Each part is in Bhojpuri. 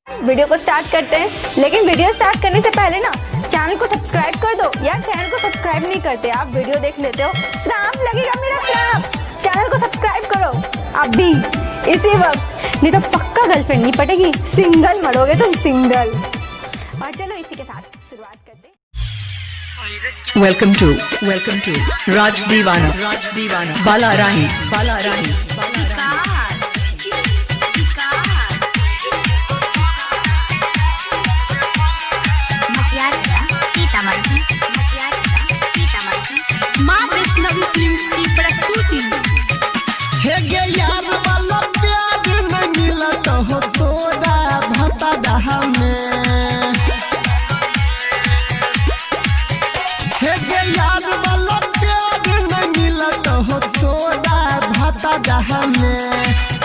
वीडियो को स्टार्ट करते हैं, लेकिन वीडियो स्टार्ट करने से पहले ना चैनल को सब्सक्राइब कर दो। यार चैनल को सब्सक्राइब नहीं करते, आप वीडियो देख लेते हो, श्राप लगेगा मेरा श्राप। चैनल को सब्सक्राइब करो अभी इसी वक्त, नहीं तो पक्का गर्लफ्रेंड नहीं पटेगी, सिंगल मरोगे तुम सिंगल। और चलो इसी के साथ शुरुआत करते हैं। वेलकम टू राज दीवाना बाला राही माँ वैष्णवी फिल्म्स की प्रस्तुति। हे गे यार वाला प्यार नहीं मिलत हो तोरा भतडहा में। हे गे यार वाला प्यार नहीं मिलत हो तोरा भतडहा में।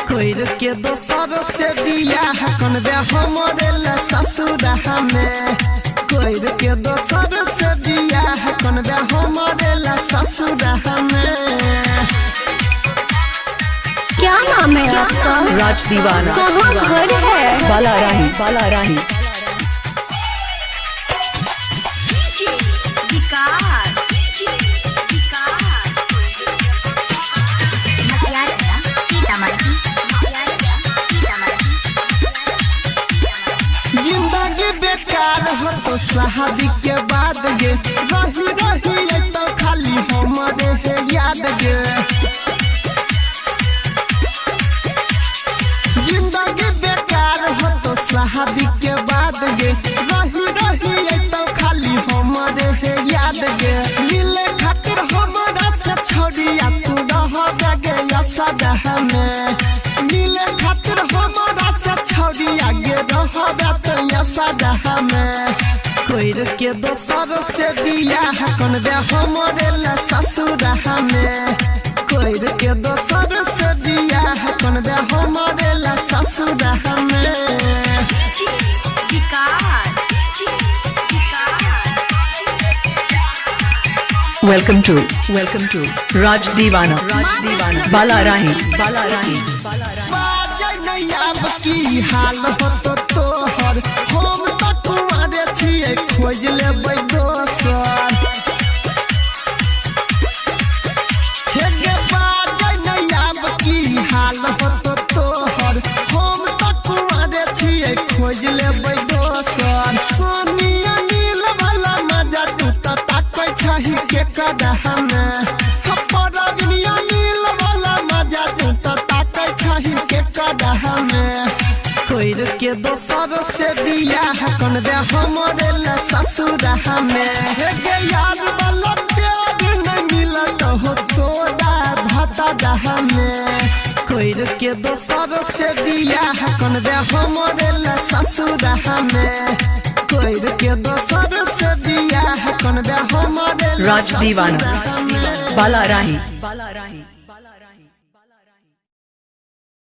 कोइर के दोसर से बियाह कन दे हमरे ला ससुरहा में। कोइर के दोसर से बियाह कन दे हमरे ला ससुरहा में। क्या नाम है आपका? राज दीवाना। कहाँ घर है? बाला राही जिंदगी बेकार हो तो शादी के बाद गे रही रही तो खाली हमरे है याद गे। जिंदगी बेकार हो तो शादी के बाद गे रही रही तो खाली हमरे है याद गे। मिले खातिर हमरा से छोड़िया तू रह गे सदा में। मिले खातिर हमरा से छोड़िया गे रह सदा में। कोइर के दोसर से बियाह कन दे हमरे ला ससुरहा में। कोइर के दोसर से बियाह कन दे हमरे ला ससुरहा में। वेलकम टू राज दीवाना बाला राही बाजे नहीं अब की हाल हो तो तोहर हम तो कुमारे छिए खोज लेबै दोसर। हे गे बाजे नहीं अब की हाल हो तो तोहर हम तो कुमारे छिए खोज लेबै दोसर। सोनिया नील वाला मजा तू तो ताकै छही के कदह में। परगनिया नील वाला मजा तू तो ताकै छही के कदह में। कोइर के दोसर से बियाह कन दे हमरे ला ससुरहा में। हे गे यार वाला प्यार नहीं मिलत हो तोरा भतडहा में। कोइर के दोसर से बियाह कन दे हमरे ला ससुरहा में। कोइर के दोसर से बियाह कन दे हमरे ला राज दीवाना ससुरहा में। बाला राही